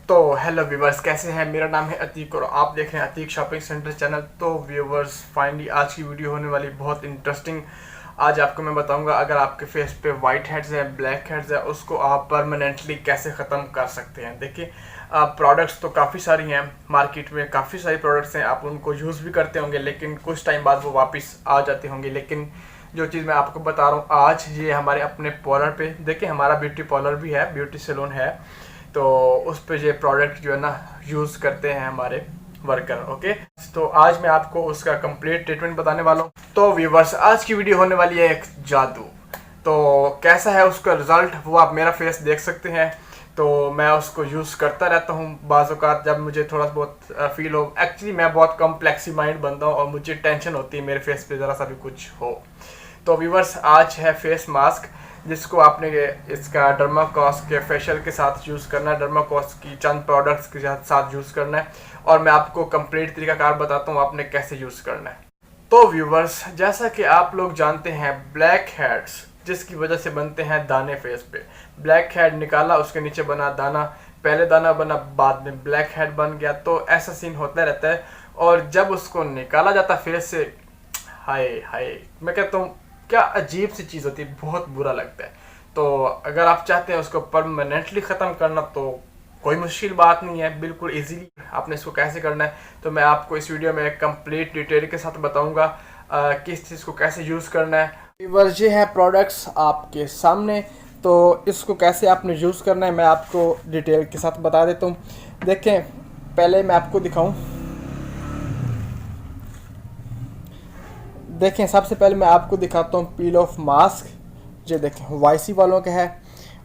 तो hello viewers, कैसे हैं। मेरा नाम है अतीक और आप देख रहे हैं अतीक शॉपिंग सेंटर चैनल। तो व्यूवर्स, फाइनली आज की वीडियो होने वाली बहुत इंटरेस्टिंग। आज आपको मैं बताऊंगा अगर आपके फेस पे वाइट हेड्स हैं, ब्लैक हेड्स हैं, उसको आप परमानेंटली कैसे ख़त्म कर सकते हैं। देखिए, प्रोडक्ट्स तो काफ़ी सारी हैं मार्केट में, काफ़ी सारी प्रोडक्ट्स हैं, आप उनको यूज़ भी करते होंगे लेकिन कुछ टाइम बाद वो वापस आ जाते होंगे। लेकिन जो चीज़ मैं आपको बता रहा हूँ आज, ये हमारे अपने पार्लर पे, देखिए हमारा ब्यूटी पार्लर भी है, ब्यूटी सैलून है, तो उस पे ये प्रोडक्ट जो है ना यूज़ करते हैं हमारे वर्कर। ओके, तो आज मैं आपको उसका कंप्लीट ट्रीटमेंट बताने वाला हूँ। तो व्यूवर्स, आज की वीडियो होने वाली है एक जादू। तो कैसा है उसका रिजल्ट, वो आप मेरा फेस देख सकते हैं। तो मैं उसको यूज़ करता रहता हूँ बाज़ औक़ात, जब मुझे थोड़ा बहुत फील हो। एक्चुअली मैं बहुत कम्प्लेक्सी माइंड बंदा हूँ और मुझे टेंशन होती है मेरे फेस पे ज़रा सा भी कुछ हो। तो व्यूवर्स, आज है फेस मास्क, जिसको आपने इसका डर्माकोस के फेशियल के साथ यूज़ करना है, डर्माकोस की चंद प्रोडक्ट्स के साथ यूज़ करना है, और मैं आपको कंप्लीट तरीकाकार बताता हूँ आपने कैसे यूज़ करना है। तो व्यूवर्स, जैसा कि आप लोग जानते हैं, ब्लैक हेड्स जिसकी वजह से बनते हैं दाने फेस पे। ब्लैक हेड निकाला, उसके नीचे बना दाना, पहले दाना बना बाद में ब्लैक हेड बन गया, तो ऐसा सीन होता रहता है। और जब उसको निकाला जाता फेस से, हाय हाय, मैं कहता हूँ क्या अजीब सी चीज़ होती है, बहुत बुरा लगता है। तो अगर आप चाहते हैं उसको परमानेंटली ख़त्म करना तो कोई मुश्किल बात नहीं है, बिल्कुल इजीली आपने इसको कैसे करना है तो मैं आपको इस वीडियो में कंप्लीट डिटेल के साथ बताऊंगा किस चीज़ को कैसे यूज़ करना है। व्यूअर्स, ये है प्रोडक्ट्स आपके सामने, तो इसको कैसे आपने यूज़ करना है मैं आपको डिटेल के साथ बता देता हूँ। देखें, पहले मैं आपको दिखाऊँ। देखें, सबसे पहले मैं आपको दिखाता हूँ पील ऑफ मास्क। ये देखें, वाईसी वालों का है।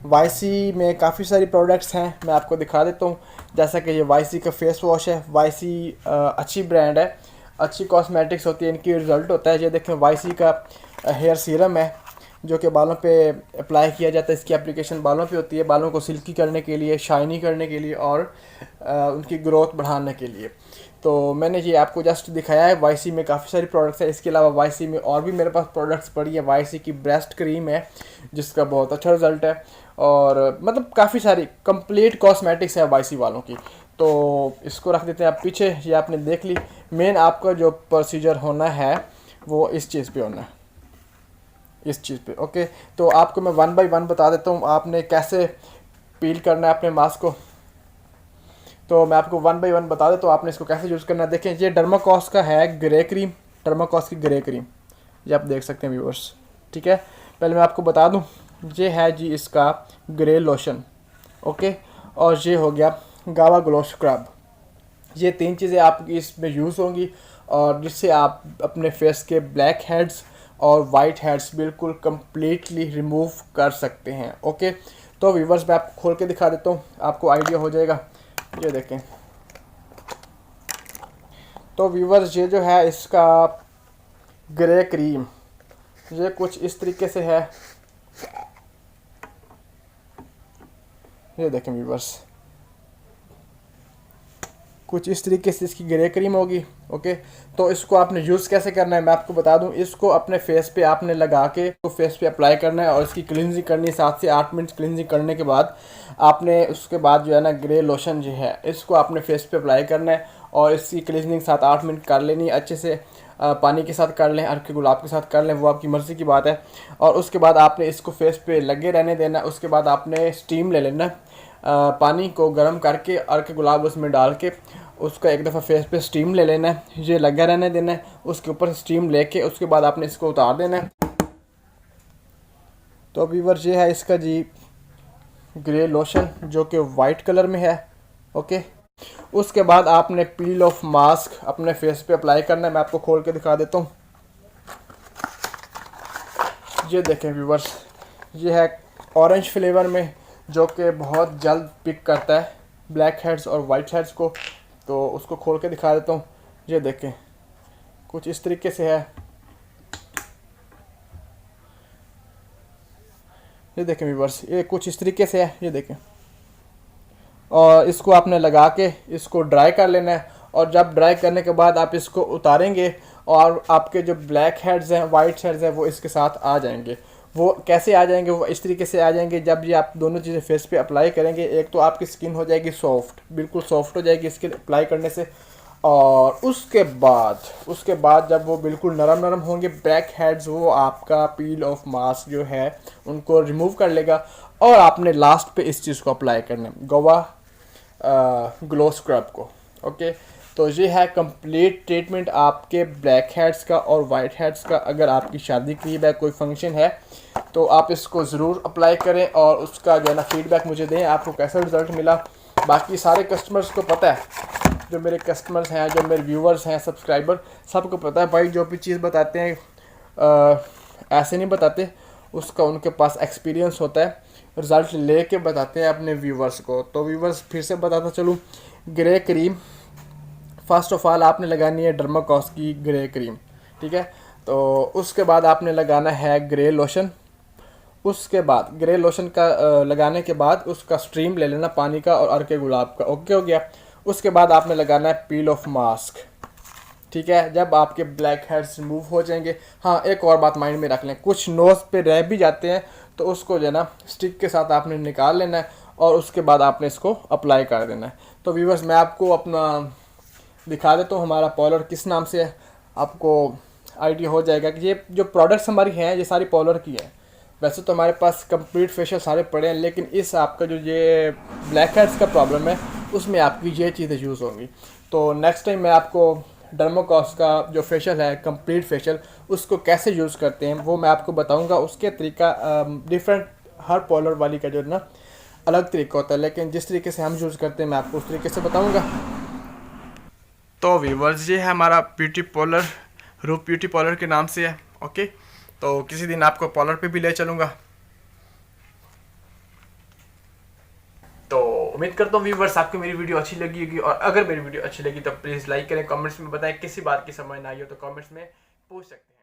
वाईसी में काफ़ी सारी प्रोडक्ट्स हैं, मैं आपको दिखा देता हूँ। जैसा कि ये वाईसी का फेस वॉश है। वाईसी अच्छी ब्रांड है, अच्छी कॉस्मेटिक्स होती है, इनकी रिज़ल्ट होता है। ये देखें, वाईसी का हेयर सीरम है जो कि बालों पे अप्लाई किया जाता है। इसकी एप्लीकेशन बालों पे होती है, बालों को सिल्की करने के लिए, शाइनी करने के लिए और उनकी ग्रोथ बढ़ाने के लिए। तो मैंने ये आपको जस्ट दिखाया है। वाईसी में काफ़ी सारी प्रोडक्ट्स है। इसके अलावा वाईसी में और भी मेरे पास प्रोडक्ट्स पड़ी है। वाईसी की ब्रेस्ट क्रीम है जिसका बहुत अच्छा रिजल्ट है, और मतलब काफ़ी सारी कंप्लीट कॉस्मेटिक्स है वाईसी वालों की। तो इसको रख देते हैं आप पीछे। ये आपने देख ली। मेन आपका जो प्रोसीजर होना है वो इस चीज़ पे होना है, इस चीज़ पे। ओके, तो आपको मैं वन बाय वन बता देता हूँ आपने कैसे पील करना है अपने मास्क को। तो मैं आपको वन बाय वन बता देता हूँ आपने इसको कैसे यूज़ करना है। देखें, ये डर्माकोस का है ग्रे क्रीम, डर्माकोस की ग्रे क्रीम, ये आप देख सकते हैं व्यूअर्स। ठीक है, पहले मैं आपको बता दूँ, ये है जी इसका ग्रे लोशन। ओके, और ये हो गया गावा ग्लो स्क्रब। ये तीन चीज़ें आपकी इसमें यूज़ होंगी और जिससे आप अपने फेस के ब्लैक हेड्स और वाइट हेड्स बिल्कुल कम्प्लीटली रिमूव कर सकते हैं। ओके, तो व्यूअर्स, मैं आपको खोल के दिखा देता हूँ, आपको आइडिया हो जाएगा। ये देखें, तो व्यूअर्स, ये जो है इसका ग्रे क्रीम, ये कुछ इस तरीके से है। ये देखें व्यूअर्स, कुछ इस तरीके से इसकी ग्रे क्रीम होगी। ओके, तो इसको आपने यूज़ कैसे करना है मैं आपको बता दूं। इसको अपने फेस पे आपने लगा के तो फेस पे अप्लाई करना है और इसकी क्लिनजिंग करनी है। 7 से 8 मिनट क्लिनजिंग करने के बाद आपने उसके बाद जो है ना ग्रे लोशन जो है इसको अपने फेस पे अप्लाई करना है और इसकी क्लिनजिंग 7-8 मिनट कर लेनी है अच्छे से। पानी के साथ कर लें, अर्क के गुलाब के साथ कर लें, वो आपकी मर्ज़ी की बात है। और उसके बाद आपने इसको फेस पे लगे रहने देना। उसके बाद आपने स्टीम ले लेना, पानी को गर्म करके अर्क गुलाब उसमें डाल के उसका एक दफ़ा फेस पे स्टीम ले लेना है। ये लगा रहने देना है, उसके ऊपर स्टीम लेके उसके बाद आपने इसको उतार देना है। तो व्यूअर्स, ये है इसका जी ग्रे लोशन जो कि वाइट कलर में है। ओके, उसके बाद आपने पील ऑफ मास्क अपने फेस पे अप्लाई करना है। मैं आपको खोल के दिखा देता हूँ। ये देखें व्यूअर्स, ये है ऑरेंज फ्लेवर में जो कि बहुत जल्द पिक करता है ब्लैक हेड्स और वाइट हेड्स को। तो उसको खोल के दिखा देता हूँ। ये देखें, कुछ इस तरीके से है। ये देखें व्यूअर्स, ये कुछ इस तरीके से है। ये देखें, और इसको आपने लगा के इसको ड्राई कर लेना है। और जब ड्राई करने के बाद आप इसको उतारेंगे और आपके जो ब्लैक हेड्स हैं, वाइट हेड्स हैं, वो इसके साथ आ जाएंगे। वो कैसे आ जाएंगे, वो इस तरीके से आ जाएंगे जब ये आप दोनों चीज़ें फेस पे अप्लाई करेंगे। एक तो आपकी स्किन हो जाएगी सॉफ्ट, बिल्कुल सॉफ्ट हो जाएगी स्किन अप्लाई करने से, और उसके बाद जब वो बिल्कुल नरम नरम होंगे ब्लैक हेड्स, वो आपका पील ऑफ मास्क जो है उनको रिमूव कर लेगा। और आपने लास्ट पे इस चीज़ को अप्लाई करना है, गोवा ग्लो स्क्रब को। ओके, तो ये है कंप्लीट ट्रीटमेंट आपके ब्लैक हेड्स का और वाइट हेड्स का। अगर आपकी शादी करीब है, कोई फंक्शन है, तो आप इसको ज़रूर अप्लाई करें और उसका जो है ना फीडबैक मुझे दें, आपको कैसा रिज़ल्ट मिला। बाकी सारे कस्टमर्स को पता है, जो मेरे कस्टमर्स हैं, जो मेरे व्यूवर्स हैं, सब्सक्राइबर, सबको पता है भाई, जो भी चीज़ बताते हैं ऐसे नहीं बताते, उसका उनके पास एक्सपीरियंस होता है, रिज़ल्ट ले के बताते हैं अपने व्यूवर्स को। तो व्यूवर्स फिर से बताता चलूँ, grey cream first of all आपने लगानी है डर्माकॉस की ग्रे क्रीम, ठीक है। तो उसके बाद आपने लगाना है ग्रे लोशन। उसके बाद ग्रे लोशन का लगाने के बाद उसका स्ट्रीम ले लेना पानी का और अर्के गुलाब का। ओके हो गया। उसके बाद आपने लगाना है पील ऑफ मास्क, ठीक है, जब आपके ब्लैक हेड्स रिमूव हो जाएंगे। हाँ, एक और बात माइंड में रख लें, कुछ नोज़ पे रह भी जाते हैं, तो उसको जो है ना स्टिक के साथ आपने निकाल लेना है और उसके बाद आपने इसको अप्लाई कर देना है। तो व्यूवर्स मैं आपको अपना दिखा देता हूँ हमारा पॉलर किस नाम से है, आपको आइडिया हो जाएगा कि ये जो प्रोडक्ट्स हमारी हैं ये सारी पॉलर की है। वैसे तो हमारे पास कंप्लीट फेशियल सारे पड़े हैं, लेकिन इस आपका जो ये ब्लैक हेड्स का प्रॉब्लम है उसमें आपकी ये चीज़ें यूज़ होंगी। तो नेक्स्ट टाइम मैं आपको डर्माकॉस का जो फेशियल है कंप्लीट फेशियल, उसको कैसे यूज़ करते हैं वो मैं आपको बताऊंगा। उसके तरीका डिफरेंट, हर पॉलर वाली का जो है ना अलग तरीका होता है, लेकिन जिस तरीके से हम यूज़ करते हैं मैं आपको उस तरीके से बताऊँगा। तो व्यूवर्स ये है हमारा ब्यूटी पार्लर, रूप ब्यूटी पार्लर के नाम से है। ओके, तो किसी दिन आपको पार्लर पे भी ले चलूँगा। तो उम्मीद करता हूँ व्यूवर्स आपको मेरी वीडियो अच्छी लगी होगी, और अगर मेरी वीडियो अच्छी लगी तो प्लीज़ लाइक करें, कमेंट्स में बताएं, किसी बात की समझ ना आई हो तो कमेंट्स में पूछ सकते हैं।